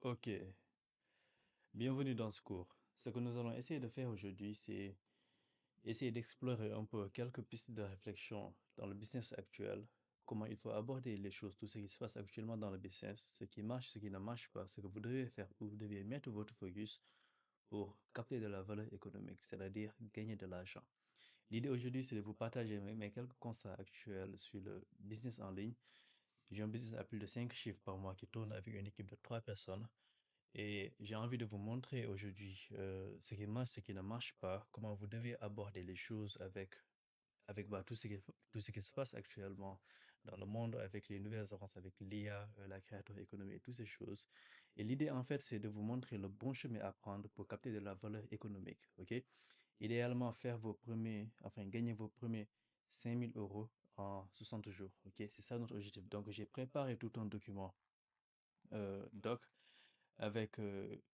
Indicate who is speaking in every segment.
Speaker 1: Ok, bienvenue dans ce cours. Ce que nous allons essayer de faire aujourd'hui, c'est essayer d'explorer un peu quelques pistes de réflexion dans le business actuel, comment il faut aborder les choses, tout ce qui se passe actuellement dans le business, ce qui marche, ce qui ne marche pas, ce que vous devez faire, où vous devez mettre votre focus pour capter de la valeur économique, c'est-à-dire gagner de l'argent. L'idée aujourd'hui, c'est de vous partager mes quelques constats actuels sur le business en ligne. J'ai un business à plus de 5 chiffres par mois qui tourne avec une équipe de 3 personnes. Et j'ai envie de vous montrer aujourd'hui ce qui marche, ce qui ne marche pas, comment vous devez aborder les choses avec tout ce qui se passe actuellement dans le monde, avec les nouvelles avances, avec l'IA, la créateur économie et toutes ces choses. Et l'idée, en fait, c'est de vous montrer le bon chemin à prendre pour capter de la valeur économique. OK? Idéalement, gagner vos premiers 5 000 € en 60 jours. OK? C'est ça notre objectif. Donc, j'ai préparé tout un document doc avec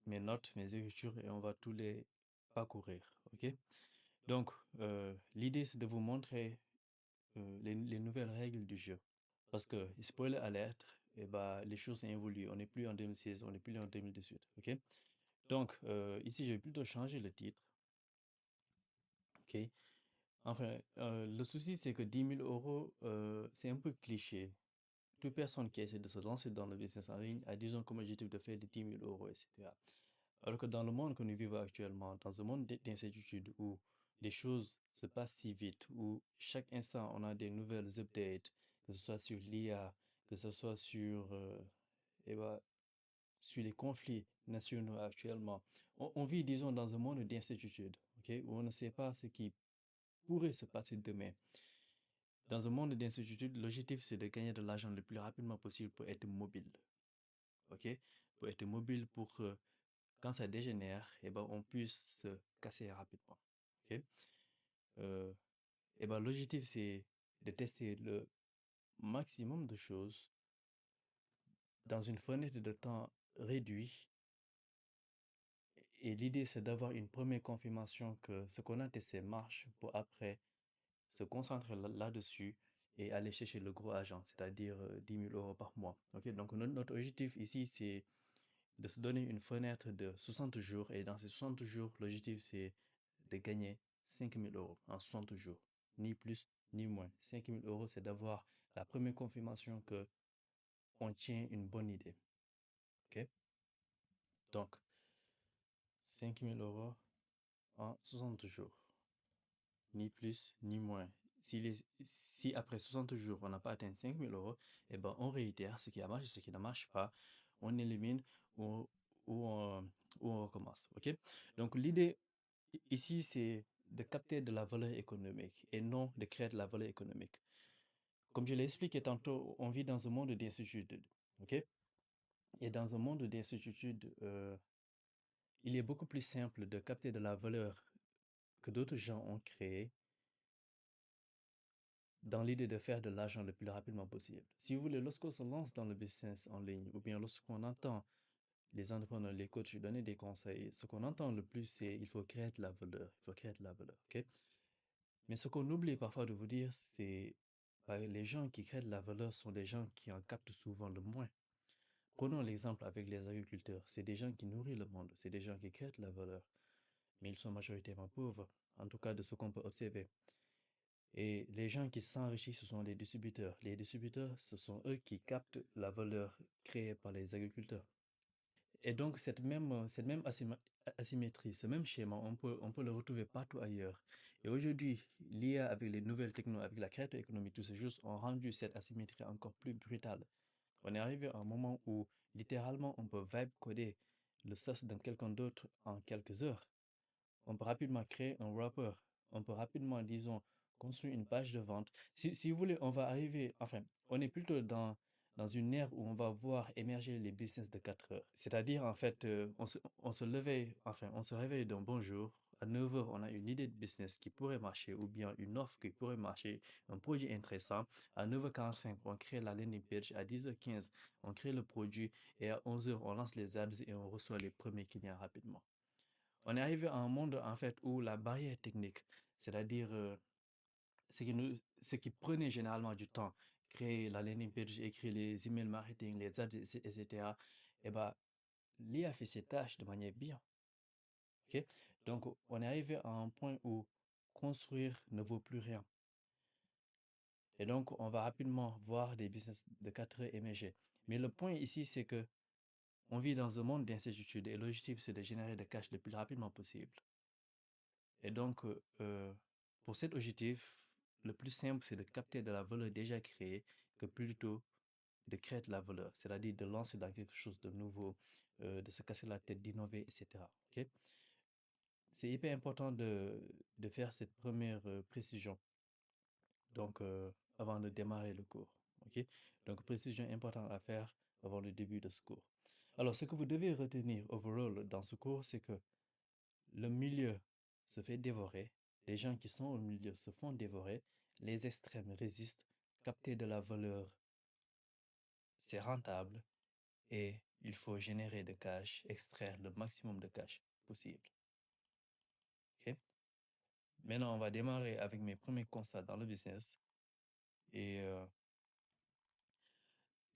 Speaker 1: mes notes, mes écritures et on va tous les parcourir. OK? Donc, l'idée, c'est de vous montrer les nouvelles règles du jeu. Parce que, spoiler alert, eh ben, les choses ont évolué. On n'est plus en 2016, on n'est plus en 2018. OK? Donc, ici, je vais plutôt changer le titre. OK? Enfin, le souci, c'est que 10 000 €, c'est un peu cliché. Toute personne qui essaie de se lancer dans le business en ligne a, disons, comme objectif de faire des 10 000 €, etc. Alors que dans le monde que nous vivons actuellement, dans un monde d'incertitude où les choses se passent si vite, où chaque instant on a des nouvelles updates, que ce soit sur l'IA, que ce soit eh ben, sur les conflits nationaux actuellement, on vit, disons, dans un monde d'incertitude, ok, où on ne sait pas ce qui pourrait se passer demain. Dans un monde d'incertitude, l'objectif c'est de gagner de l'argent le plus rapidement possible pour être mobile, ok, pour être mobile pour quand ça dégénère, eh ben, on puisse se casser rapidement. Ok. Euh, eh ben, l'objectif, c'est de tester le maximum de choses dans une fenêtre de temps réduite. Et l'idée, c'est d'avoir une première confirmation que ce qu'on a testé marche pour après se concentrer là-dessus et aller chercher le gros argent, c'est-à-dire 10 000 € par mois. Ok. Donc, notre objectif ici, c'est de se donner une fenêtre de 60 jours. Et dans ces 60 jours, l'objectif, c'est de gagner 5 000 € en 60 jours. Ni plus, ni moins. 5 000 €, c'est d'avoir la première confirmation que on tient une bonne idée. OK? Donc, 5 000 € en 60 jours. Ni plus, ni moins. Si après 60 jours, on n'a pas atteint 5 000 €, eh ben, on réitère ce qui a marché, ce qui ne marche pas. On élimine ou, ou, on, ou on recommence. OK? Donc, l'idée ici, c'est de capter de la valeur économique et non de créer de la valeur économique. Comme je l'ai expliqué tantôt, on vit dans un monde d'incertitude. OK? Et dans un monde d'incertitude, il est beaucoup plus simple de capter de la valeur que d'autres gens ont créée dans l'idée de faire de l'argent le plus rapidement possible. Si vous voulez, lorsqu'on se lance dans le business en ligne ou bien lorsqu'on entend les entrepreneurs, les coachs donner des conseils, ce qu'on entend le plus, c'est il faut créer de la valeur. Il faut créer de la valeur. OK? Mais ce qu'on oublie parfois de vous dire, c'est les gens qui créent de la valeur sont des gens qui en captent souvent le moins. Prenons l'exemple avec les agriculteurs. C'est des gens qui nourrissent le monde, c'est des gens qui créent de la valeur, mais ils sont majoritairement pauvres, en tout cas de ce qu'on peut observer. Et les gens qui s'enrichissent, ce sont les distributeurs. Les distributeurs, ce sont eux qui captent la valeur créée par les agriculteurs. Et donc, cette même asymétrie, ce même schéma, on peut le retrouver partout ailleurs. Et aujourd'hui, l'IA avec les nouvelles technologies, avec la création économique, toutes ces choses ont rendu cette asymétrie encore plus brutale. On est arrivé à un moment où, littéralement, on peut vibe coder le sas de quelqu'un d'autre en quelques heures. On peut rapidement créer un wrapper. On peut rapidement, disons, construire une page de vente. Si vous voulez, on va arriver, enfin, on est plutôt dans une ère où on va voir émerger les business de 4 heures. C'est-à-dire, en fait, on se réveille d'un bon jour. À 9 heures, on a une idée de business qui pourrait marcher ou bien une offre qui pourrait marcher, un produit intéressant. À 9h45, on crée la landing page. À 10h15, on crée le produit. Et à 11 heures, on lance les ads et on reçoit les premiers clients rapidement. On est arrivé à un monde, en fait, où la barrière technique, c'est-à-dire ce qui prenait généralement du temps, créer la landing page, écrire les emails marketing, les ads, etc., eh ben, l'IA fait ses tâches de manière bien. Ok? Donc, on est arrivé à un point où construire ne vaut plus rien. Et donc, on va rapidement voir des business de 4 heures émerger. Mais le point ici, c'est que on vit dans un monde d'incertitude et l'objectif, c'est de générer des cash le plus rapidement possible. Et donc, pour cet objectif, le plus simple, c'est de capter de la valeur déjà créée que plutôt de créer de la valeur, c'est-à-dire de lancer dans quelque chose de nouveau, de se casser la tête, d'innover, etc. Ok? C'est hyper important de faire cette première précision, donc avant de démarrer le cours. Ok? Donc, précision importante à faire avant le début de ce cours. Alors, ce que vous devez retenir overall dans ce cours, c'est que le milieu se fait dévorer, les gens qui sont au milieu se font dévorer, les extrêmes résistent, capter de la valeur, c'est rentable et il faut générer de cash, extraire le maximum de cash possible. Ok? Maintenant, on va démarrer avec mes premiers constats dans le business. Et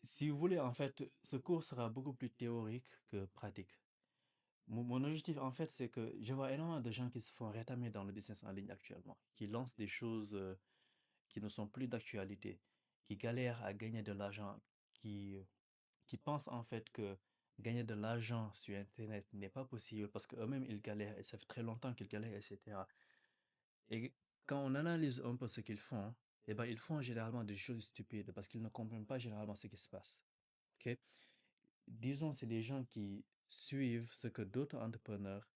Speaker 1: si vous voulez, en fait, ce cours sera beaucoup plus théorique que pratique. Mon objectif, en fait, c'est que je vois énormément de gens qui se font rétamer dans le business en ligne actuellement, qui lancent des choses qui ne sont plus d'actualité, qui galèrent à gagner de l'argent, qui pensent en fait que gagner de l'argent sur Internet n'est pas possible parce qu'eux-mêmes, ils galèrent et ça fait très longtemps qu'ils galèrent, etc. Et quand on analyse un peu ce qu'ils font, eh ben, ils font généralement des choses stupides parce qu'ils ne comprennent pas généralement ce qui se passe. Ok? Disons, c'est des gens qui suivent ce que d'autres entrepreneurs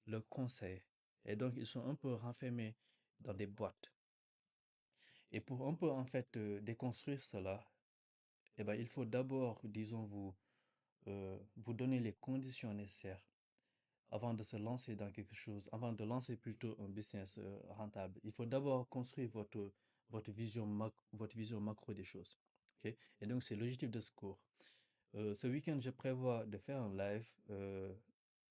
Speaker 1: leur conseillent. Et donc, ils sont un peu renfermés dans des boîtes. Et pour un peu, en fait, déconstruire cela, eh ben, il faut d'abord, disons, vous donner les conditions nécessaires avant de se lancer dans quelque chose, avant de lancer plutôt un business rentable. Il faut d'abord construire votre vision macro des choses. Ok? Et donc, c'est l'objectif de ce cours. Ce week-end, je prévois de faire un live.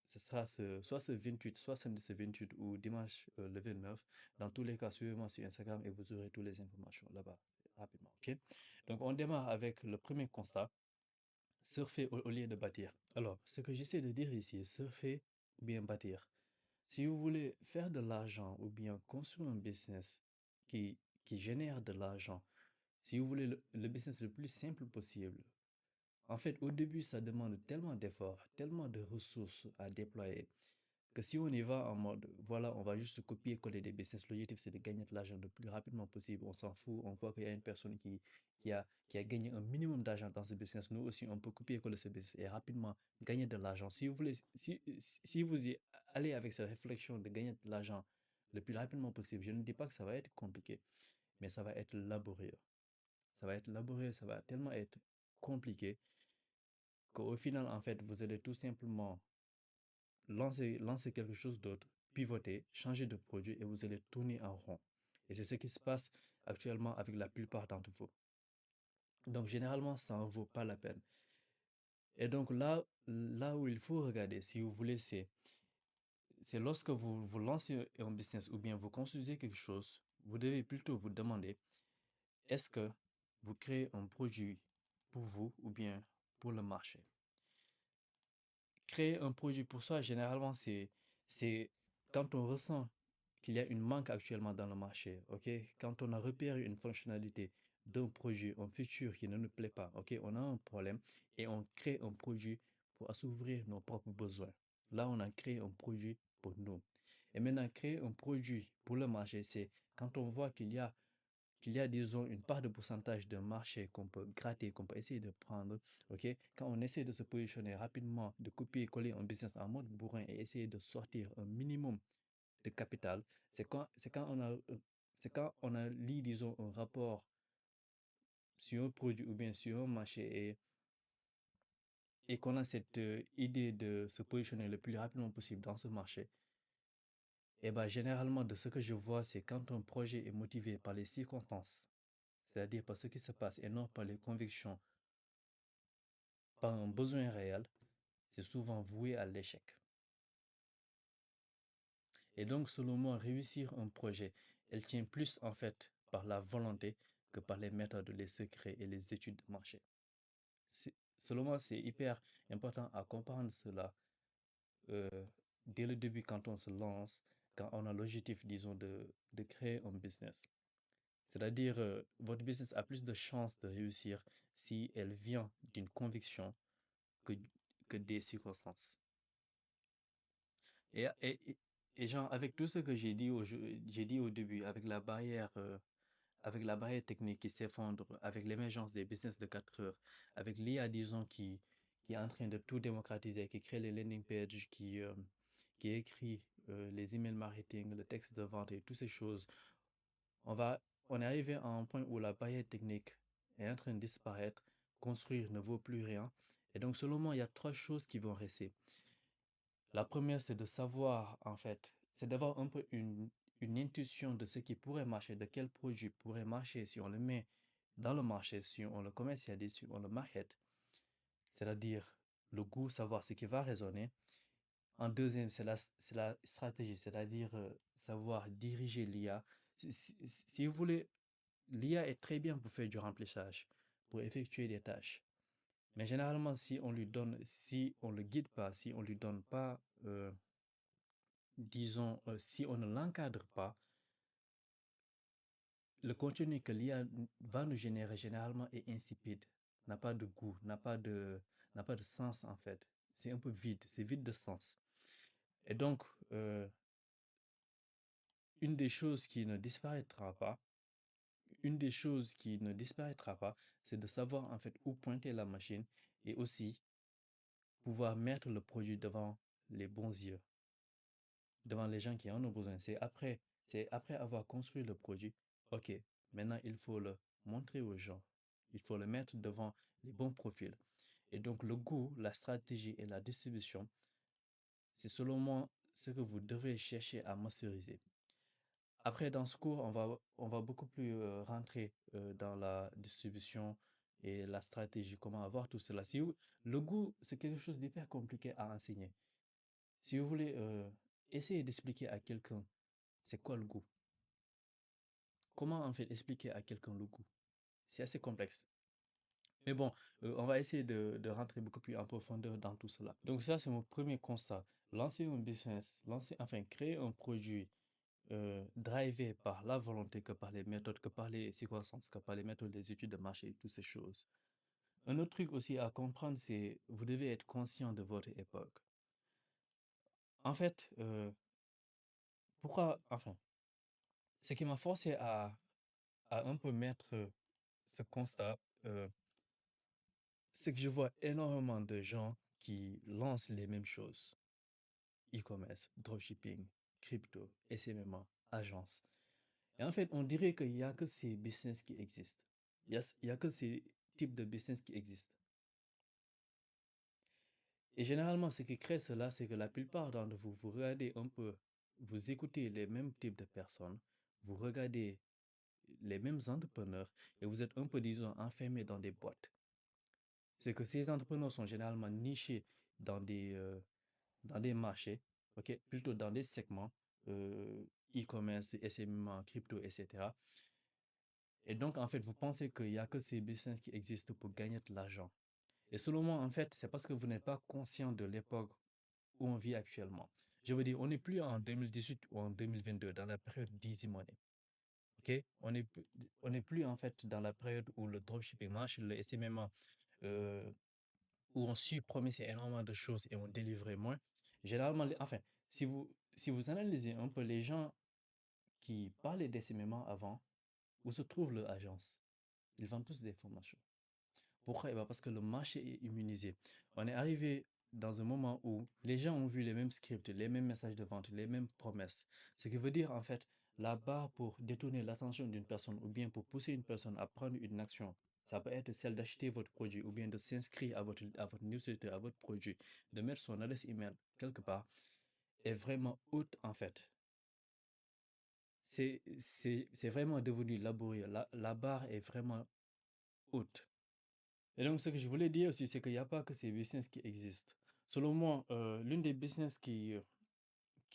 Speaker 1: Ce sera soit ce 28, soit samedi ce 28 ou dimanche le 29. Dans tous les cas, suivez-moi sur Instagram et vous aurez toutes les informations là-bas rapidement. Ok? Donc, on démarre avec le premier constat, surfer au lieu de bâtir. Alors, ce que j'essaie de dire ici, surfer ou bien bâtir. Si vous voulez faire de l'argent ou bien construire un business qui génère de l'argent, si vous voulez le business le plus simple possible, en fait, au début, ça demande tellement d'efforts, tellement de ressources à déployer, que si on y va en mode, voilà, on va juste copier-coller des business, l'objectif c'est de gagner de l'argent le plus rapidement possible, on s'en fout, on voit qu'il y a une personne qui a gagné un minimum d'argent dans ce business, nous aussi on peut copier-coller ce business et rapidement gagner de l'argent. Si vous voulez, si vous y allez avec cette réflexion de gagner de l'argent le plus rapidement possible, je ne dis pas que ça va être compliqué, mais ça va être laborieux. Ça va être laborieux, ça va tellement être compliqué qu'au final, en fait, vous allez tout simplement lancer quelque chose d'autre, pivoter, changer de produit et vous allez tourner en rond. Et c'est ce qui se passe actuellement avec la plupart d'entre vous. Donc, généralement, ça n'en vaut pas la peine. Et donc, là où il faut regarder, si vous voulez, c'est lorsque vous lancez un business ou bien vous construisez quelque chose, vous devez plutôt vous demander, est-ce que vous créez un produit pour vous ou bien pour le marché? Créer un produit pour soi, généralement, c'est quand on ressent qu'il y a une manque actuellement dans le marché, ok? Quand on a repéré une fonctionnalité d'un produit, un feature qui ne nous plaît pas, ok? On a un problème et on crée un produit pour assouvir nos propres besoins. Là, on a créé un produit pour nous. Et maintenant, créer un produit pour le marché, c'est quand on voit qu'il y a, disons, une part de pourcentage de marché qu'on peut gratter, qu'on peut essayer de prendre, ok? Quand on essaie de se positionner rapidement, de copier-coller un business en mode bourrin et essayer de sortir un minimum de capital, c'est quand on a lu, disons, un rapport sur un produit ou bien sur un marché et qu'on a cette idée de se positionner le plus rapidement possible dans ce marché. Et bien, généralement, de ce que je vois, c'est quand un projet est motivé par les circonstances, c'est-à-dire par ce qui se passe et non par les convictions, par un besoin réel, c'est souvent voué à l'échec. Et donc, selon moi, réussir un projet, elle tient plus en fait par la volonté que par les méthodes, les secrets et les études de marché. Selon moi, c'est hyper important à comprendre cela euh, dès le début quand on se lance, quand on a l'objectif, disons, de créer un business. C'est-à-dire, votre business a plus de chances de réussir si elle vient d'une conviction que, que des circonstances. Et, et, et- et genre, avec tout ce que j'ai dit au début, avec la barrière technique qui s'effondre, avec l'émergence des business de 4 heures, avec l'IA, disons, qui est en train de tout démocratiser, qui crée les landing pages, qui écrit les emails marketing, le texte de vente et toutes ces choses, on va, on est arrivé à un point où la barrière technique est en train de disparaître, construire ne vaut plus rien. Et donc, selon moi, il y a trois choses qui vont rester. La première, c'est de savoir, en fait, c'est d'avoir un peu une intuition de ce qui pourrait marcher, de quel produit pourrait marcher si on le met dans le marché, si on le commercialise, si on le market, c'est-à-dire le goût, savoir ce qui va résonner. En deuxième, c'est la stratégie, c'est-à-dire savoir diriger l'IA. Si vous voulez, l'IA est très bien pour faire du remplissage, pour effectuer des tâches. Mais généralement, si on le guide pas, si on lui donne pas disons, si on ne l'encadre pas, le contenu que l'IA va nous générer généralement est insipide, n'a pas de goût, n'a pas de sens en fait. C'est un peu vide, c'est vide de sens. Et donc, euh, une des choses qui ne disparaîtra pas, une des choses qui ne disparaîtra pas, c'est de savoir en fait où pointer la machine et aussi pouvoir mettre le produit devant les bons yeux, devant les gens qui en ont besoin. C'est après avoir construit le produit, ok, maintenant il faut le montrer aux gens. Il faut le mettre devant les bons profils. Et donc le goût, la stratégie et la distribution, c'est selon moi ce que vous devez chercher à masteriser. Après, dans ce cours, on va beaucoup plus rentrer dans la distribution et la stratégie, comment avoir tout cela. Le goût, c'est quelque chose d'hyper compliqué à enseigner. Si vous voulez essayer d'expliquer à quelqu'un c'est quoi le goût, comment en fait expliquer à quelqu'un le goût, c'est assez complexe. Mais bon, on va essayer de rentrer beaucoup plus en profondeur dans tout cela. Donc ça, c'est mon premier constat. Lancer un business, enfin créer un produit drivé par la volonté, que par les méthodes, que par les circonstances, que par les méthodes des études de marché, toutes ces choses. Un autre truc aussi à comprendre, c'est vous devez être conscient de votre époque. En fait, enfin, ce qui m'a forcé à un peu mettre ce constat, c'est que je vois énormément de gens qui lancent les mêmes choses. E-commerce, dropshipping, crypto, SMMA, agence. Et en fait, on dirait qu'il n'y a que ces business qui existent. Il y a que ces types de business qui existent. Et généralement, ce qui crée cela, c'est que la plupart d'entre vous, vous regardez un peu, vous écoutez les mêmes types de personnes, vous regardez les mêmes entrepreneurs et vous êtes un peu, disons, enfermés dans des boîtes. C'est que ces entrepreneurs sont généralement nichés dans dans des marchés, ok, plutôt dans des segments, e-commerce, SMMA, crypto, etc. Et donc, en fait, vous pensez qu'il n'y a que ces business qui existent pour gagner de l'argent. Et selon moi, en fait, c'est parce que vous n'êtes pas conscient de l'époque où on vit actuellement. Je veux dire, on n'est plus en 2018 ou en 2022, dans la période d'easy money. Ok? On n'est plus, en fait, dans la période où le dropshipping marche, le SMMA, euh, où on promettait énormément de choses et on délivrait moins. Généralement, enfin, si vous analysez un peu les gens qui parlaient des SMMA avant, où se trouve leur agence? Ils vendent tous des formations. Pourquoi? Eh ben, parce que le marché est immunisé. On est arrivé dans un moment où les gens ont vu les mêmes scripts, les mêmes messages de vente, les mêmes promesses. Ce qui veut dire, en fait, la barre pour détourner l'attention d'une personne ou bien pour pousser une personne à prendre une action, ça peut être celle d'acheter votre produit ou bien de s'inscrire à votre newsletter, à votre produit, de mettre son adresse email quelque part, est vraiment haute, en fait. C'est vraiment devenu laborieux. La barre est vraiment haute. Et donc, ce que je voulais dire aussi, c'est qu'il n'y a pas que ces business qui existent. Selon moi, l'une des business qui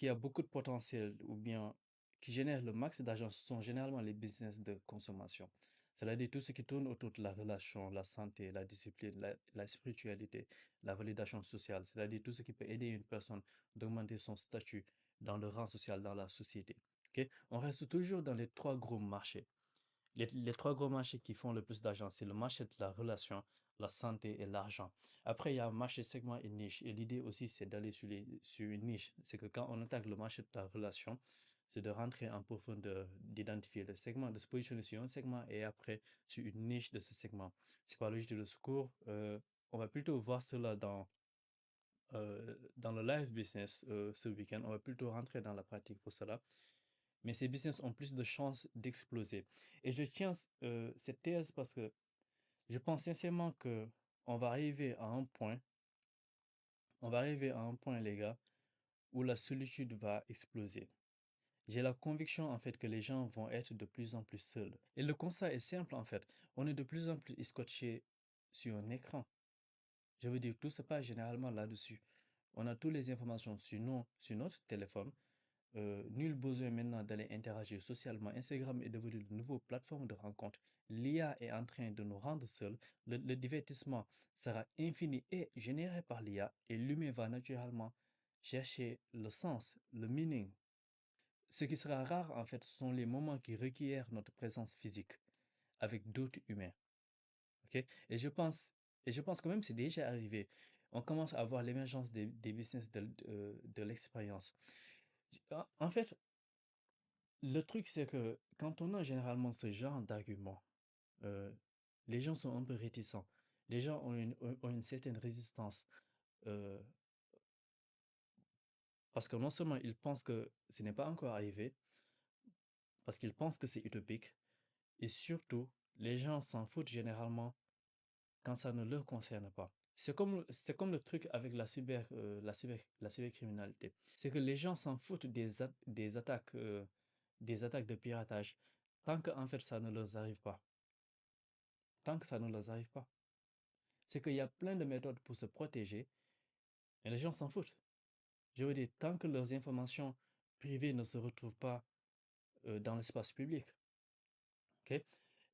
Speaker 1: a beaucoup de potentiel ou bien qui génère le max d'argent, ce sont généralement les business de consommation. C'est-à-dire tout ce qui tourne autour de la relation, la santé, la discipline, la spiritualité, la validation sociale, c'est-à-dire tout ce qui peut aider une personne d'augmenter son statut dans le rang social dans la société. Ok. On reste toujours dans les trois gros marchés. Les trois gros marchés qui font le plus d'argent, c'est le marché de la relation, la santé et l'argent. Après, il y a un marché segment et niche. Et l'idée aussi, c'est d'aller sur une niche. C'est que quand on attaque le marché de la relation, c'est de rentrer en profondeur, d'identifier le segment, de se positionner sur un segment et après sur une niche de ce segment. C'est pas logique de secours. On va plutôt voir cela dans le live business ce week-end. On va plutôt rentrer dans la pratique pour cela. Mais ces business ont plus de chances d'exploser. Et je tiens cette thèse parce que je pense sincèrement que on va arriver à un point, les gars, où la solitude va exploser. J'ai la conviction, en fait, que les gens vont être de plus en plus seuls. Et le constat est simple, en fait. On est de plus en plus scotché sur un écran. Je veux dire, tout se passe généralement là-dessus. On a toutes les informations sur notre téléphone. Nul besoin maintenant d'aller interagir socialement. Instagram est devenu une nouvelle plateforme de rencontre. L'IA est en train de nous rendre seuls. Le divertissement sera infini et généré par l'IA et l'humain va naturellement chercher le sens, le meaning. Ce qui sera rare, en fait, ce sont les moments qui requièrent notre présence physique avec d'autres humains. Ok. Et je pense quand même que c'est déjà arrivé. On commence à voir l'émergence des business de l'expérience. En fait, le truc, c'est que quand on a généralement ce genre d'arguments, euh, les gens sont un peu réticents. Les gens ont une certaine résistance euh, parce que non seulement ils pensent que ce n'est pas encore arrivé, parce qu'ils pensent que c'est utopique, et surtout, les gens s'en foutent généralement quand ça ne leur concerne pas. C'est comme le truc avec la cybercriminalité. C'est que les gens s'en foutent des attaques de piratage tant que en fait ça ne leur arrive pas. Tant que ça ne leur arrive pas. C'est qu'il y a plein de méthodes pour se protéger et les gens s'en foutent. Je veux dire, tant que leurs informations privées ne se retrouvent pas dans l'espace public. Ok.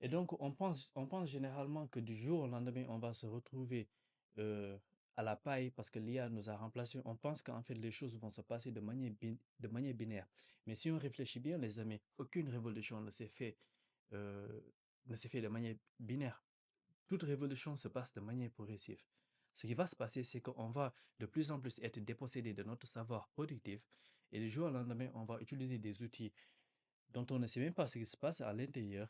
Speaker 1: Et donc, on pense généralement que du jour au lendemain, on va se retrouver euh, à la paille parce que l'IA nous a remplacés. On pense qu'en fait, les choses vont se passer de manière binaire. Mais si on réfléchit bien, les amis, aucune révolution euh, ne s'est fait de manière binaire. Toute révolution se passe de manière progressive. Ce qui va se passer, c'est qu'on va de plus en plus être dépossédé de notre savoir productif et du jour au lendemain, on va utiliser des outils dont on ne sait même pas ce qui se passe à l'intérieur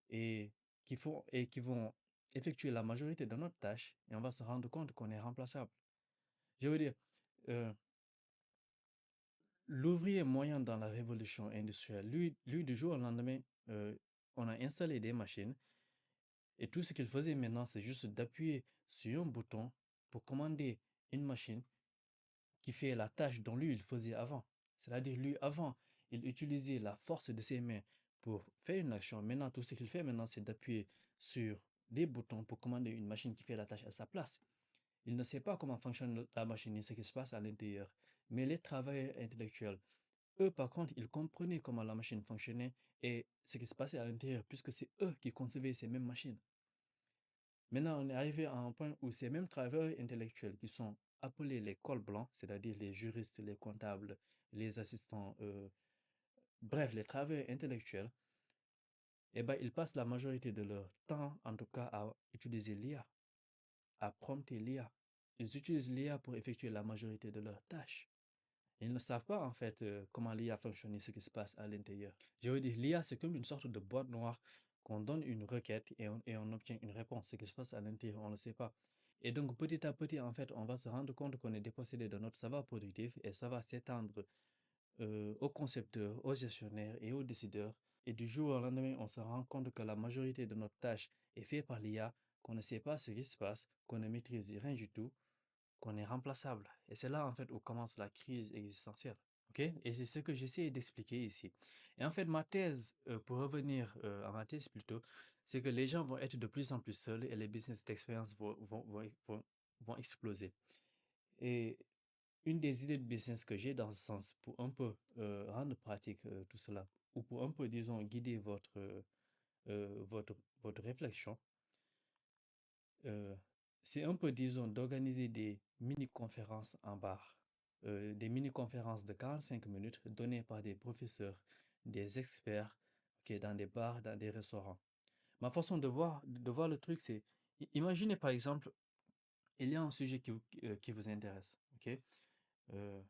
Speaker 1: et qui vont effectuer la majorité de notre tâches et on va se rendre compte qu'on est remplaçable. Je veux dire, euh, l'ouvrier moyen dans la révolution industrielle, lui du jour au lendemain, on a installé des machines et tout ce qu'il faisait maintenant, c'est juste d'appuyer sur un bouton pour commander une machine qui fait la tâche dont lui, il faisait avant. C'est-à-dire, lui, avant, il utilisait la force de ses mains pour faire une action. Maintenant, tout ce qu'il fait maintenant, c'est d'appuyer sur des boutons pour commander une machine qui fait la tâche à sa place. Il ne sait pas comment fonctionne la machine ni ce qui se passe à l'intérieur. Mais les travailleurs intellectuels, eux, par contre, ils comprenaient comment la machine fonctionnait et ce qui se passait à l'intérieur, puisque c'est eux qui concevaient ces mêmes machines. Maintenant, on est arrivé à un point où ces mêmes travailleurs intellectuels qui sont appelés les cols blancs, c'est-à-dire les juristes, les comptables, les assistants, bref, les travailleurs intellectuels, eh ben, ils passent la majorité de leur temps, en tout cas, à utiliser l'IA, à prompter l'IA. Ils utilisent l'IA pour effectuer la majorité de leurs tâches. Ils ne savent pas, en fait, comment l'IA fonctionne et ce qui se passe à l'intérieur. Je veux dire, l'IA, c'est comme une sorte de boîte noire qu'on donne une requête et on obtient une réponse. Ce qui se passe à l'intérieur, on ne le sait pas. Et donc, petit à petit, en fait, on va se rendre compte qu'on est dépossédé de notre savoir productif et ça va s'étendre aux concepteurs, aux gestionnaires et aux décideurs. Et du jour au lendemain, on se rend compte que la majorité de notre tâche est faite par l'IA, qu'on ne sait pas ce qui se passe, qu'on ne maîtrise rien du tout, qu'on est remplaçable. Et c'est là, en fait, où commence la crise existentielle. Ok. Et c'est ce que j'essaie d'expliquer ici. Et en fait, ma thèse, pour revenir à ma thèse plutôt, c'est que les gens vont être de plus en plus seuls et les business d'expérience vont exploser. Et une des idées de business que j'ai dans ce sens, pour un peu rendre pratique tout cela, ou pour un peu, disons, guider votre votre réflexion, euh, c'est un peu, disons, d'organiser des mini-conférences en bar, des mini-conférences de 45 minutes données par des professeurs, des experts, ok, dans des bars, dans des restaurants. Ma façon de voir le truc, c'est, imaginez par exemple, il y a un sujet qui vous intéresse, ok? Euh,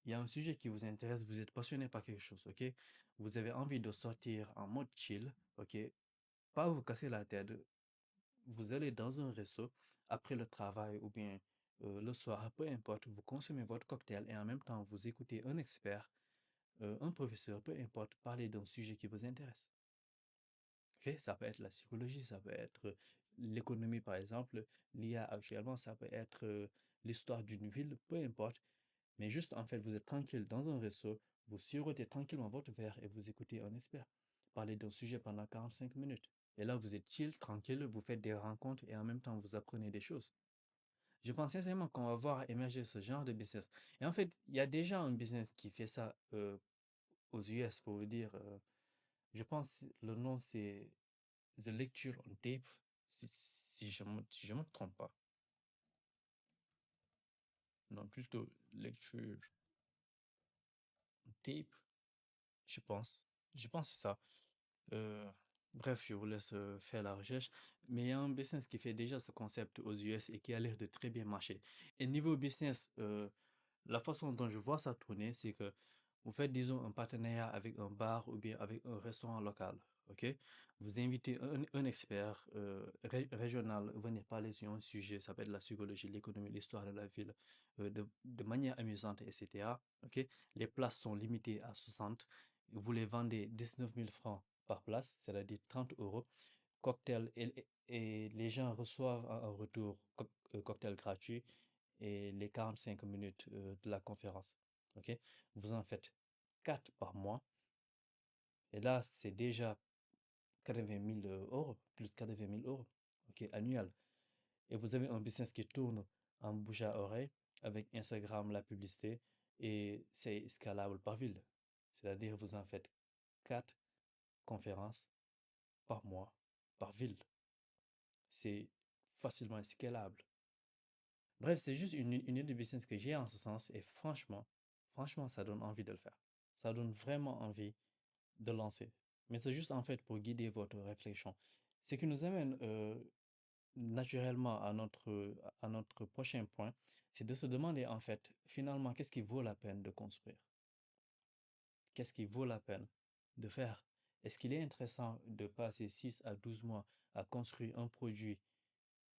Speaker 1: il y a un sujet qui vous intéresse, vous êtes passionné par quelque chose, ok? Vous avez envie de sortir en mode chill, ok? Pas vous casser la tête. Vous allez dans un resto après le travail ou bien le soir, peu importe, vous consommez votre cocktail et en même temps vous écoutez un expert, un professeur, peu importe, parler d'un sujet qui vous intéresse. Ok, ça peut être la psychologie, ça peut être l'économie par exemple, l'IA actuellement, ça peut être l'histoire d'une ville, peu importe. Mais juste en fait, vous êtes tranquille dans un resto, vous sirotez tranquillement votre verre et vous écoutez un expert parler d'un sujet pendant 45 minutes. Et là, vous êtes chill, tranquille, vous faites des rencontres et en même temps, vous apprenez des choses. Je pense sincèrement qu'on va voir émerger ce genre de business. Et en fait, il y a déjà un business qui fait ça aux US, pour vous dire. Je pense le nom, c'est The Lecture on Tape, si je me trompe pas. Non, plutôt Lecture on Tape, je pense. Je pense que c'est ça. Euh, bref, je vous laisse faire la recherche. Mais il y a un business qui fait déjà ce concept aux US et qui a l'air de très bien marcher. Et niveau business, la façon dont je vois ça tourner, c'est que vous faites, disons, un partenariat avec un bar ou bien avec un restaurant local. OK? Vous invitez un expert régional, venir parler sur un sujet, ça peut être la psychologie, l'économie, l'histoire de la ville, de manière amusante, etc. OK? Les places sont limitées à 60. Vous les vendez 19 000 francs par place, c'est-à-dire 30 euros. Cocktail, et les gens reçoivent en retour cocktail gratuit et les 45 minutes de la conférence. OK? Vous en faites 4 par mois. Et là, c'est déjà 80 000 euros, plus de 80 000 euros, OK, annuel. Et vous avez un business qui tourne en bouche à oreille avec Instagram, la publicité, et c'est scalable par ville. C'est-à-dire, vous en faites 4 conférences par mois, par ville. C'est facilement scalable. Bref, c'est juste une idée de business que j'ai en ce sens et franchement, ça donne envie de le faire. Ça donne vraiment envie de lancer. Mais c'est juste en fait pour guider votre réflexion. Ce qui nous amène naturellement à notre prochain point, c'est de se demander en fait, finalement, qu'est-ce qui vaut la peine de construire? Qu'est-ce qui vaut la peine de faire? Est-ce qu'il est intéressant de passer 6 à 12 mois à construire un produit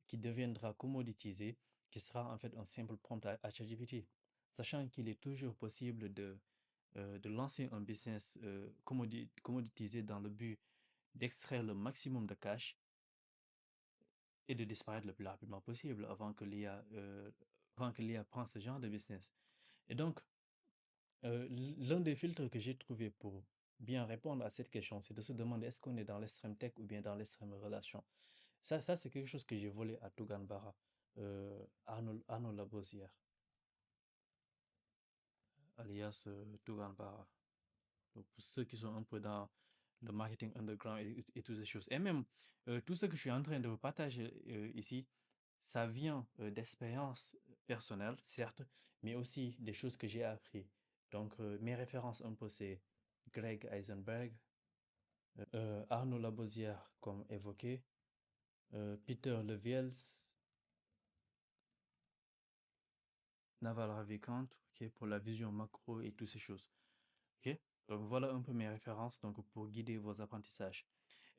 Speaker 1: qui deviendra commoditisé, qui sera en fait un simple prompt à ChatGPT, sachant qu'il est toujours possible de lancer un business commoditisé dans le but d'extraire le maximum de cash et de disparaître le plus rapidement possible avant que l'IA prenne ce genre de business. Et donc, l'un des filtres que j'ai trouvé pour bien répondre à cette question, c'est de se demander est-ce qu'on est dans l'extrême tech ou bien dans l'extrême relation. Ça c'est quelque chose que j'ai volé à Tougan Barra, Arnaud Labosière, alias Tougan Barra. Donc, pour ceux qui sont un peu dans le marketing underground et toutes ces choses. Et même, tout ce que je suis en train de vous partager ici, ça vient d'expériences personnelles, certes, mais aussi des choses que j'ai appris. Donc, mes références un peu, c'est Greg Eisenberg, Arnaud Labosière, comme évoqué, Peter Leviels, Naval Ravikant, ok, pour la vision macro et toutes ces choses. Ok? Donc voilà un peu mes références donc, pour guider vos apprentissages.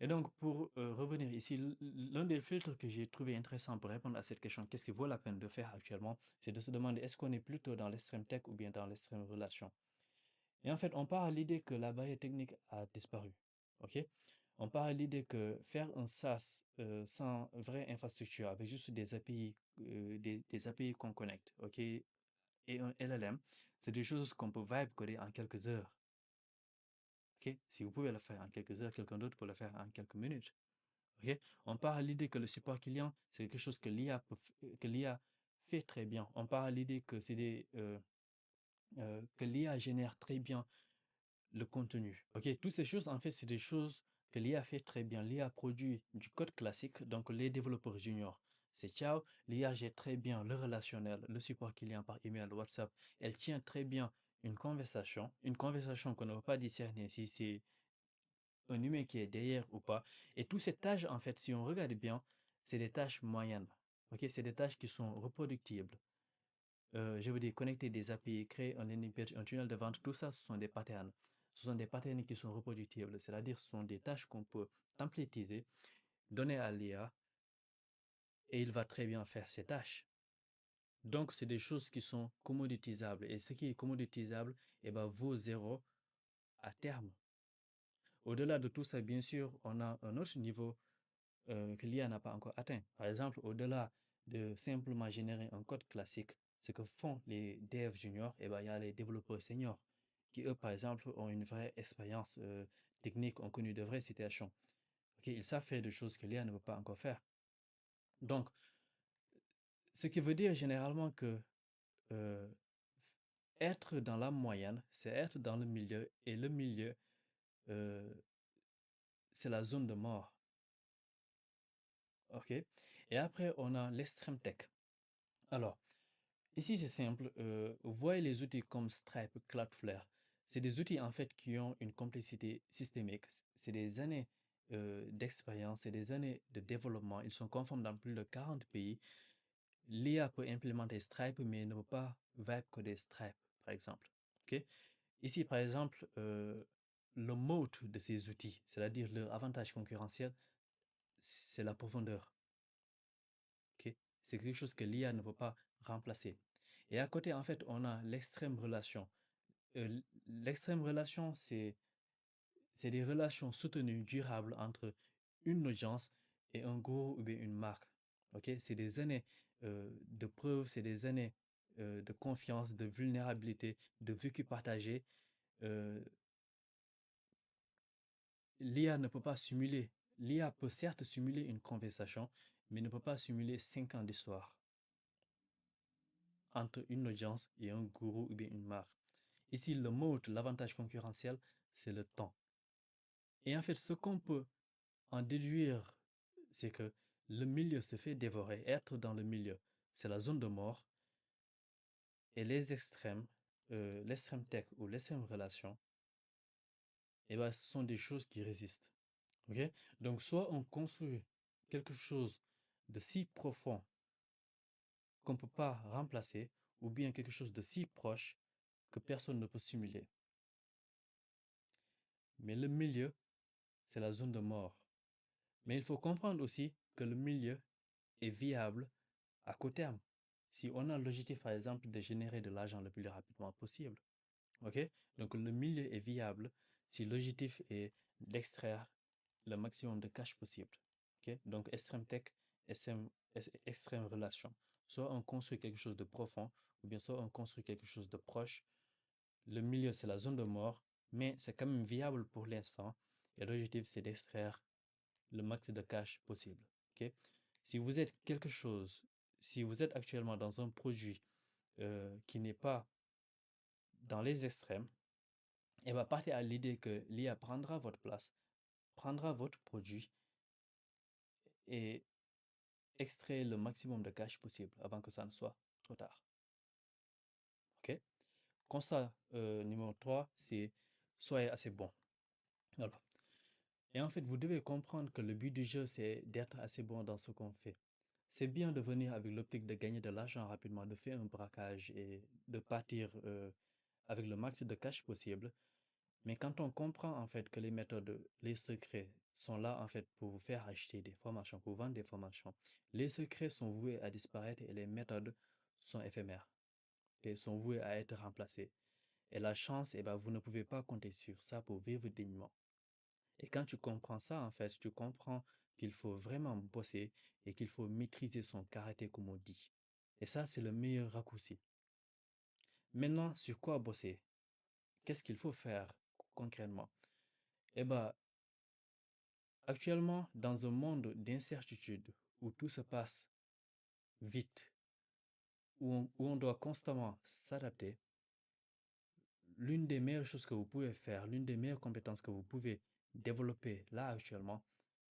Speaker 1: Et donc pour revenir ici, l'un des filtres que j'ai trouvé intéressant pour répondre à cette question, qu'est-ce qui vaut la peine de faire actuellement, c'est de se demander est-ce qu'on est plutôt dans l'extrême tech ou bien dans l'extrême relation. Et en fait, on part à l'idée que la barrière technique a disparu. Ok? On part à l'idée que faire un SaaS sans vraie infrastructure, avec juste des API, des API qu'on connecte, ok, et un LLM, c'est des choses qu'on peut vibe coder en quelques heures. Ok? Si vous pouvez le faire en quelques heures, quelqu'un d'autre peut le faire en quelques minutes. Ok? On part à l'idée que le support client, c'est quelque chose que l'IA fait très bien. On part à l'idée que que l'IA génère très bien le contenu. Ok? Toutes ces choses, en fait, c'est des choses que l'IA fait très bien. L'IA produit du code classique, donc les développeurs juniors, c'est ciao. L'IA gère très bien le relationnel, le support client par email, WhatsApp. Elle tient très bien une conversation qu'on ne va pas discerner si c'est un humain qui est derrière ou pas. Et toutes ces tâches, en fait, si on regarde bien, c'est des tâches moyennes. Ok, c'est des tâches qui sont reproductibles. Je veux dire, connecter des API, créer un landing page, un tunnel de vente, tout ça, ce sont des patterns. Ce sont des patterns qui sont reproductibles, c'est-à-dire ce sont des tâches qu'on peut templatiser, donner à l'IA, et il va très bien faire ces tâches. Donc, c'est des choses qui sont commoditisables. Et ce qui est commoditisable, eh ben, vaut zéro à terme. Au-delà de tout ça, bien sûr, on a un autre niveau que l'IA n'a pas encore atteint. Par exemple, au-delà de simplement générer un code classique, ce que font les devs juniors, eh ben, il y a les développeurs seniors qui, eux, par exemple, ont une vraie expérience technique, ont connu de vraies situations. Okay, ils savent faire des choses que l'IA ne peut pas encore faire. Donc, ce qui veut dire généralement que euh, être dans la moyenne, c'est être dans le milieu, et le milieu, euh, c'est la zone de mort. OK? Et après, on a l'extrême tech. Alors, ici, c'est simple. Vous voyez les outils comme Stripe, Cloudflare. C'est des outils en fait qui ont une complexité systémique. C'est des années d'expérience, c'est des années de développement. Ils sont conformes dans plus de 40 pays. L'IA peut implémenter Stripe, mais ne peut pas vibe coder Stripe, par exemple. Ok. Ici, par exemple, le mode de ces outils, c'est-à-dire leur avantage concurrentiel, c'est la profondeur. Ok. C'est quelque chose que l'IA ne peut pas remplacer. Et à côté, en fait, on a l'extrême relation. L'extrême relation, c'est des relations soutenues, durables entre une audience et un gros ou bien une marque. Ok, c'est des années de preuves, c'est des années de confiance, de vulnérabilité, de vécu partagé. Euh, L'IA ne peut pas simuler. L'IA peut certes simuler une conversation, mais ne peut pas simuler 5 ans d'histoire entre une audience et un gourou ou bien une marque. Ici, le mot, l'avantage concurrentiel, c'est le temps. Et en fait, ce qu'on peut en déduire, c'est que le milieu se fait dévorer. Être dans le milieu, c'est la zone de mort. Et les extrêmes, l'extrême tech ou l'extrême relation, eh ben, ce sont des choses qui résistent. Ok. Donc, soit on construit quelque chose de si profond qu'on ne peut pas remplacer, ou bien quelque chose de si proche que personne ne peut simuler. Mais le milieu, c'est la zone de mort. Mais il faut comprendre aussi que le milieu est viable à court terme. Si on a l'objectif, par exemple, de générer de l'argent le plus rapidement possible, ok? Donc, le milieu est viable si l'objectif est d'extraire le maximum de cash possible, ok? Donc, extrême tech, extrême relation. Soit on construit quelque chose de profond, ou bien soit on construit quelque chose de proche. Le milieu, c'est la zone de mort, mais c'est quand même viable pour l'instant. Et l'objectif, c'est d'extraire le max de cash possible. Ok. Si vous êtes quelque chose, si vous êtes actuellement dans un produit qui n'est pas dans les extrêmes, et bien partez à l'idée que l'IA prendra votre place, prendra votre produit et extrait le maximum de cash possible avant que ça ne soit trop tard. Ok. Constat numéro 3, c'est soyez assez bon. Alors, et en fait, vous devez comprendre que le but du jeu, c'est d'être assez bon dans ce qu'on fait. C'est bien de venir avec l'optique de gagner de l'argent rapidement, de faire un braquage et de partir avec le max de cash possible. Mais quand on comprend en fait que les méthodes, les secrets sont là en fait pour vous faire acheter des formations, pour vendre des formations, les secrets sont voués à disparaître et les méthodes sont éphémères et sont vouées à être remplacées. Et la chance, eh ben, vous ne pouvez pas compter sur ça pour vivre dignement. Et quand tu comprends ça, en fait, tu comprends qu'il faut vraiment bosser et qu'il faut maîtriser son caractère, comme on dit. Et ça, c'est le meilleur raccourci. Maintenant, sur quoi bosser? Qu'est-ce qu'il faut faire concrètement? Eh bien, actuellement, dans un monde d'incertitude, où tout se passe vite, où on doit constamment s'adapter, l'une des meilleures choses que vous pouvez faire, l'une des meilleures compétences que vous pouvez développer là actuellement,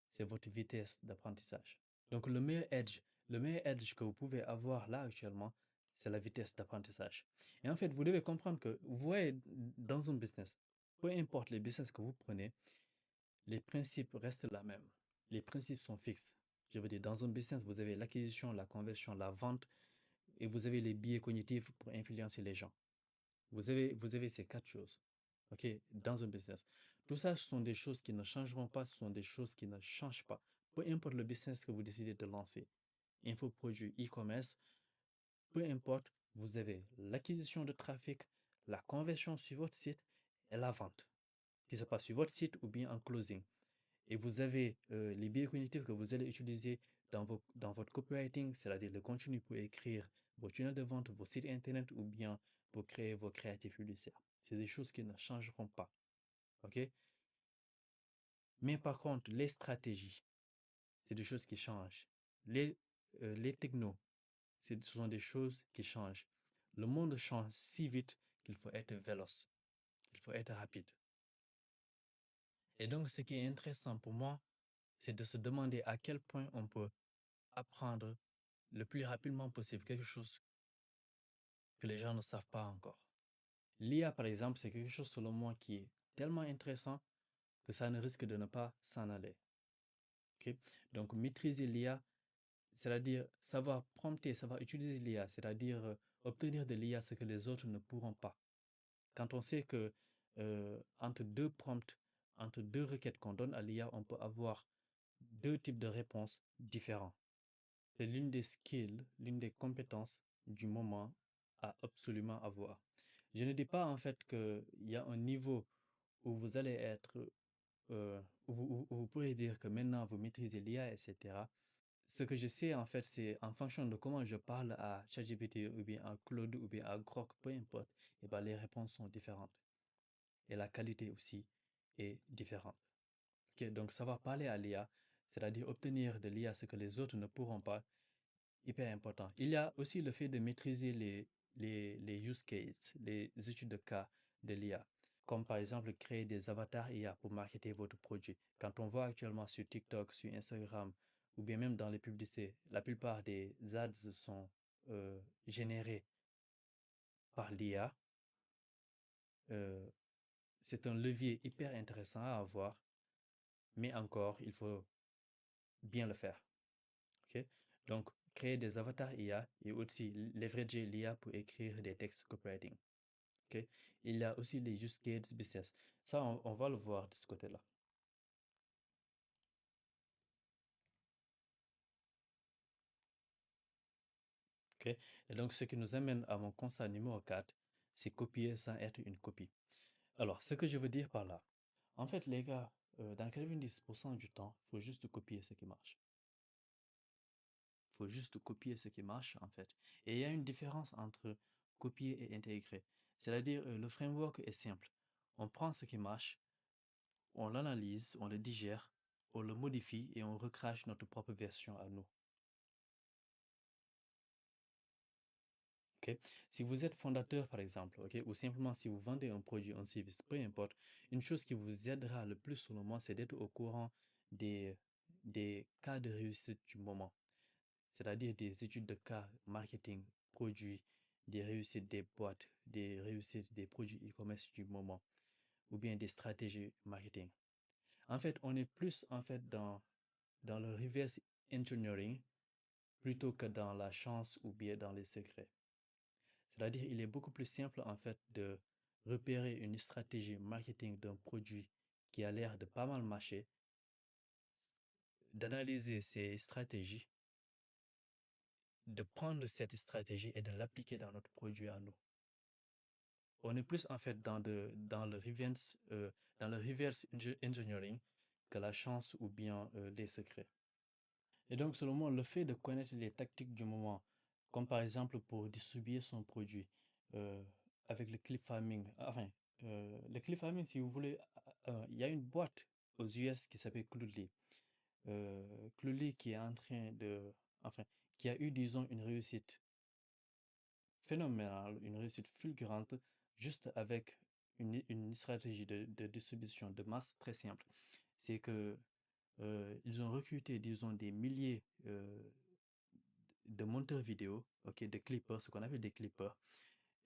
Speaker 1: c'est votre vitesse d'apprentissage. Donc le meilleur edge que vous pouvez avoir là actuellement, c'est la vitesse d'apprentissage. Et en fait, vous devez comprendre que, vous voyez, dans un business, peu importe les business que vous prenez, les principes restent les mêmes. Les principes sont fixes. Je veux dire, dans un business, vous avez l'acquisition, la conversion, la vente, et vous avez les biais cognitifs pour influencer les gens. Vous avez ces quatre choses, ok, dans un business. Tout ça, ce sont des choses qui ne changeront pas, ce sont des choses qui ne changent pas. Peu importe le business que vous décidez de lancer, infoproduit, e-commerce, peu importe, vous avez l'acquisition de trafic, la conversion sur votre site et la vente, qui se passe sur votre site ou bien en closing. Et vous avez les biais cognitifs que vous allez utiliser dans votre copywriting, c'est-à-dire le contenu pour écrire vos tunnels de vente, vos sites internet ou bien pour créer vos créatifs publicitaires. C'est des choses qui ne changeront pas. OK? Mais par contre, les stratégies, c'est des choses qui changent. Les technos, ce sont des choses qui changent. Le monde change si vite qu'il faut être véloce, qu'il faut être rapide. Et donc, ce qui est intéressant pour moi, c'est de se demander à quel point on peut apprendre le plus rapidement possible quelque chose que les gens ne savent pas encore. L'IA, par exemple, c'est quelque chose selon moi qui est tellement intéressant que ça ne risque de ne pas s'en aller. Ok. Donc, maîtriser l'IA, c'est-à-dire savoir prompter, savoir utiliser l'IA, c'est-à-dire obtenir de l'IA ce que les autres ne pourront pas. Quand on sait que entre deux prompts, entre deux requêtes qu'on donne à l'IA, on peut avoir deux types de réponses différents. C'est l'une des skills, l'une des compétences du moment à absolument avoir. Je ne dis pas en fait qu'il y a un niveau où vous allez être, où vous pourrez dire que maintenant vous maîtrisez l'IA, etc. Ce que je sais en fait, c'est en fonction de comment je parle à ChatGPT ou bien à Claude ou bien à Grok, peu importe, et ben les réponses sont différentes. Et la qualité aussi est différente. Ok, donc savoir parler à l'IA, c'est-à-dire obtenir de l'IA ce que les autres ne pourront pas, hyper important. Il y a aussi le fait de maîtriser les use cases, les études de cas de l'IA, comme par exemple créer des avatars IA pour marketer votre produit. Quand on voit actuellement sur TikTok, sur Instagram, ou bien même dans les publicités, la plupart des ads sont générés par l'IA. C'est un levier hyper intéressant à avoir, mais encore, il faut bien le faire. Ok. Donc, créer des avatars IA et aussi leverager l'IA pour écrire des textes copywriting. Ok. Il y a aussi les use cases business. Ça, on va le voir de ce côté-là. Ok. Et donc, ce qui nous amène à mon constat numéro 4, c'est copier sans être une copie. Alors, ce que je veux dire par là, en fait, les gars, dans 90% du temps, il faut juste copier ce qui marche. Il faut juste copier ce qui marche, en fait. Et il y a une différence entre copier et intégrer. C'est-à-dire, le framework est simple. On prend ce qui marche, on l'analyse, on le digère, on le modifie et on recrache notre propre version à nous. Ok. Si vous êtes fondateur, par exemple, ok, ou simplement si vous vendez un produit, un service, peu importe, une chose qui vous aidera le plus sur le moment, c'est d'être au courant des, des cas de réussite du moment. C'est-à-dire des études de cas, marketing, produits, des réussites des boîtes, des réussites des produits e-commerce du moment, ou bien des stratégies marketing. En fait, on est plus en fait dans le reverse engineering plutôt que dans la chance ou bien dans les secrets. C'est-à-dire, il est beaucoup plus simple en fait de repérer une stratégie marketing d'un produit qui a l'air de pas mal marcher, d'analyser ces stratégies, de prendre cette stratégie et de l'appliquer dans notre produit à nous. On est plus en fait dans le reverse engineering que la chance ou bien les secrets. Et donc, selon moi, le fait de connaître les tactiques du moment, comme par exemple pour distribuer son produit euh, avec le click farming, le click farming, si vous voulez, il y a une boîte aux US qui s'appelle Cloudly. Cloudly qui est en train de, enfin, qui a eu, disons, une réussite phénoménale, une réussite fulgurante, juste avec une stratégie de distribution de masse très simple. C'est que ils ont recruté, disons, des milliers de monteurs vidéo, ok, de clippers, ce qu'on appelle des clippers.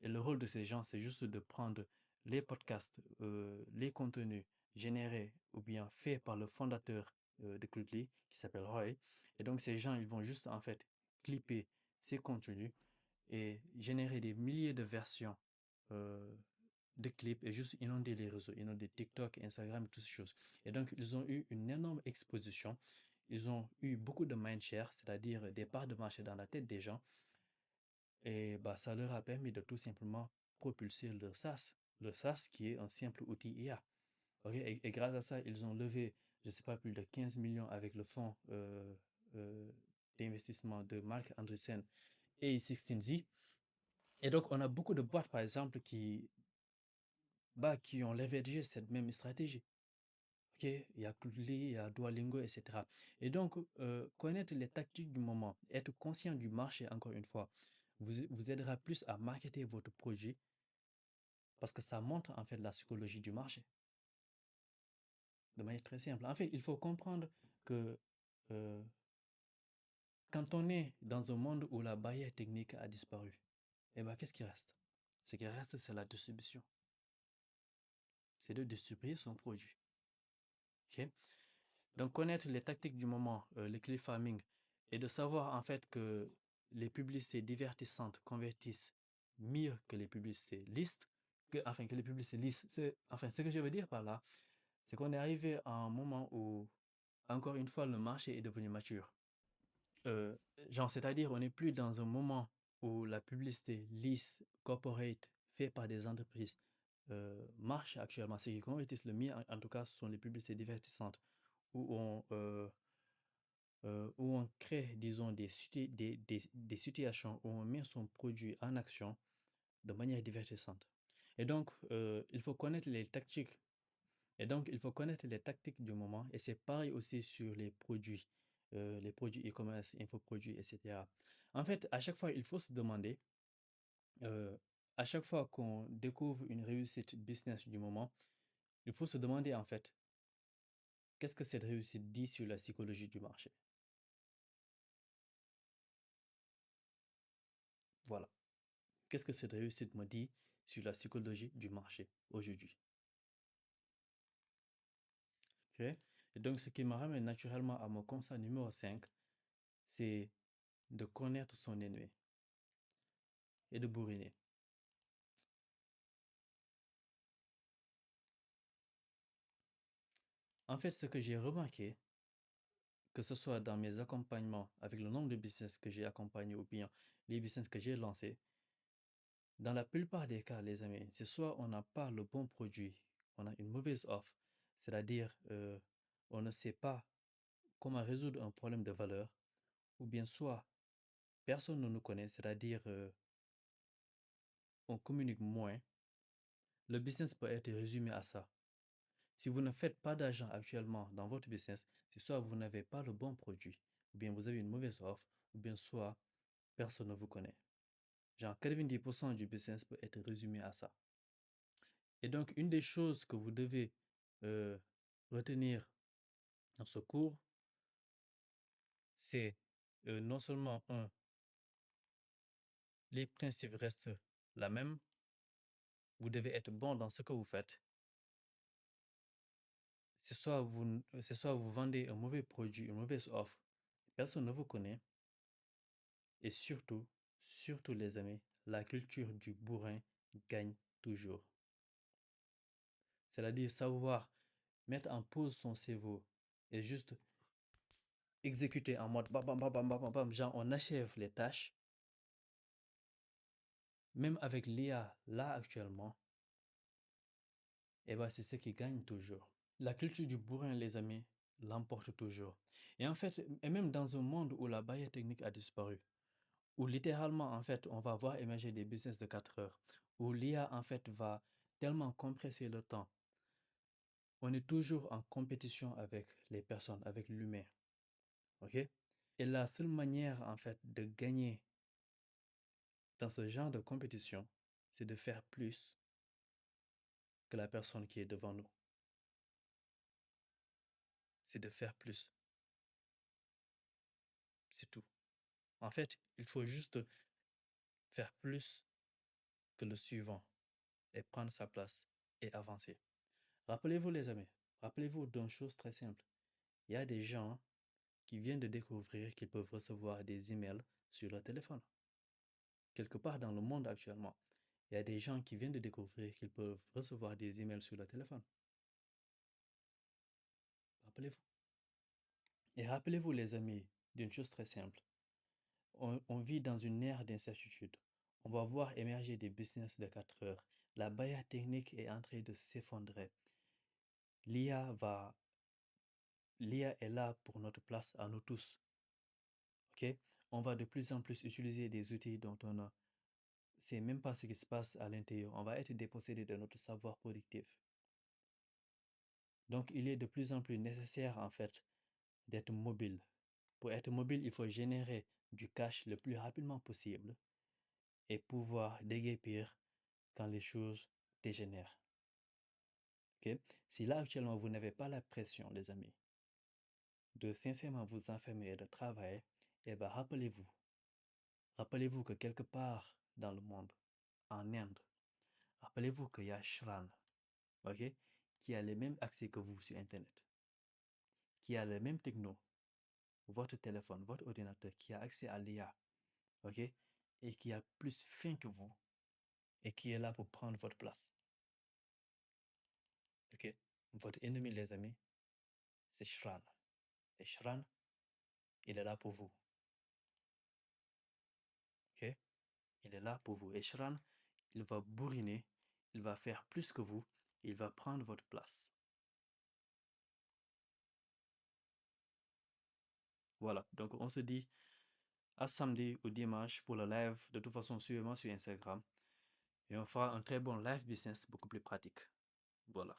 Speaker 1: Et le rôle de ces gens, c'est juste de prendre les podcasts, les contenus générés ou bien faits par le fondateur de Cloudly, qui s'appelle Roy. Et donc, ces gens, ils vont juste, en fait, clipper ces contenus et générer des milliers de versions euh, de clips et juste inonder les réseaux, inonder TikTok, Instagram, toutes ces choses. Et donc, ils ont eu une énorme exposition. Ils ont eu beaucoup de mindshare, c'est-à-dire des parts de marché dans la tête des gens. Et bah, ça leur a permis de tout simplement propulser leur SaaS. Le SaaS qui est un simple outil IA. Ok. Et grâce à ça, ils ont levé, je ne sais pas, plus de 15 millions avec le fonds euh, d'investissement de Mark Andreessen et 16Z. Et donc, on a beaucoup de boîtes, par exemple, qui ont leveragé cette même stratégie. Ok, il y a Cloudly, il y a Duolingo, etc. Et donc, connaître les tactiques du moment, être conscient du marché, encore une fois, vous aidera plus à marketer votre projet parce que ça montre en fait la psychologie du marché de manière très simple. En fait, il faut comprendre que euh, quand on est dans un monde où la barrière technique a disparu, eh ben, qu'est-ce qui reste? Ce qui reste, c'est la distribution. C'est de distribuer son produit. Ok. Donc, connaître les tactiques du moment, le click farming, et de savoir en fait que les publicités divertissantes convertissent mieux que les publicités listes, que les publicités listes. Enfin, ce que je veux dire par là, c'est qu'on est arrivé à un moment où, encore une fois, le marché est devenu mature. Euh, genre, c'est-à-dire, on n'est plus dans un moment où la publicité lisse, corporate, faite par des entreprises, marche actuellement. Ce qui convertissent le mieux, en tout cas, ce sont les publicités divertissantes où on crée, disons, des situations où on met son produit en action de manière divertissante. Et donc, il faut connaître les tactiques. Et donc, il faut connaître les tactiques du moment. Et c'est pareil aussi sur les produits e-commerce, infoproduits, etc. En fait, à chaque fois, il faut se demander, euh, à chaque fois qu'on découvre une réussite business du moment, il faut se demander, en fait, qu'est-ce que cette réussite dit sur la psychologie du marché? Voilà. Qu'est-ce que cette réussite me dit sur la psychologie du marché aujourd'hui? Ok. Et donc, ce qui me ramène naturellement à mon constat numéro 5, c'est de connaître son ennemi et de bourriner. En fait, ce que j'ai remarqué, que ce soit dans mes accompagnements, avec le nombre de business que j'ai accompagnés ou bien les business que j'ai lancés, dans la plupart des cas, les amis, c'est soit on n'a pas le bon produit, on a une mauvaise offre, c'est-à-dire on ne sait pas comment résoudre un problème de valeur, ou bien soit personne ne nous connaît, c'est-à-dire on communique moins. Le business peut être résumé à ça. Si vous ne faites pas d'argent actuellement dans votre business, c'est soit vous n'avez pas le bon produit, ou bien vous avez une mauvaise offre, ou bien soit personne ne vous connaît. Genre 90% du business peut être résumé à ça. Et donc, une des choses que vous devez euh, retenir dans ce cours, c'est non seulement, un, les principes restent la même, vous devez être bon dans ce que vous faites. C'est soit vous vendez un mauvais produit, une mauvaise offre, personne ne vous connaît. Et surtout, surtout les amis, la culture du bourrin gagne toujours. C'est-à-dire savoir mettre en pause son cerveau et juste exécuter en mode bam bam bam bam bam bam, bam, genre on achève les tâches, même avec l'IA là actuellement, et ben c'est ce qui gagne toujours. La culture du bourrin, les amis, l'emporte toujours. Et en fait, et même dans un monde où la barrière technique a disparu, où littéralement, en fait, on va voir émerger des business de 4 heures, où l'IA, en fait, va tellement compresser le temps, on est toujours en compétition avec les personnes, avec l'humain. OK? Et la seule manière, en fait, de gagner dans ce genre de compétition, c'est de faire plus que la personne qui est devant nous. C'est de faire plus. C'est tout. En fait, il faut juste faire plus que le suivant et prendre sa place et avancer. Rappelez-vous, les amis, rappelez-vous d'une chose très simple. Il y a des gens qui viennent de découvrir qu'ils peuvent recevoir des emails sur leur téléphone. Quelque part dans le monde actuellement, il y a des gens qui viennent de découvrir qu'ils peuvent recevoir des emails sur leur téléphone. Rappelez-vous. Et rappelez-vous, les amis, d'une chose très simple. On vit dans une ère d'incertitude. On va voir émerger des business de 4 heures. La barrière technique est en train de s'effondrer. L'IA va, l'IA est là pour notre place à nous tous. Ok? On va de plus en plus utiliser des outils dont on ne sait même pas ce qui se passe à l'intérieur. On va être dépossédé de notre savoir productif. Donc, il est de plus en plus nécessaire, en fait, d'être mobile. Pour être mobile, il faut générer du cash le plus rapidement possible et pouvoir déguerpir quand les choses dégénèrent. Ok? Si là, actuellement, vous n'avez pas la pression, les amis, de sincèrement vous enfermer et de travailler, eh bien, rappelez-vous que quelque part dans le monde, en Inde, rappelez-vous qu'il y a Shran, ok, qui a les mêmes accès que vous sur Internet, qui a les mêmes techno, votre téléphone, votre ordinateur, qui a accès à l'IA, ok, et qui a plus faim que vous, et qui est là pour prendre votre place. Ok? Votre ennemi, les amis, c'est Shran. Et Shran, il est là pour vous. Ok? Il est là pour vous. Et Shran, il va bourriner, il va faire plus que vous, il va prendre votre place. Voilà, donc on se dit à samedi ou dimanche pour le live. De toute façon, suivez-moi sur Instagram et on fera un très bon live business beaucoup plus pratique. Voilà.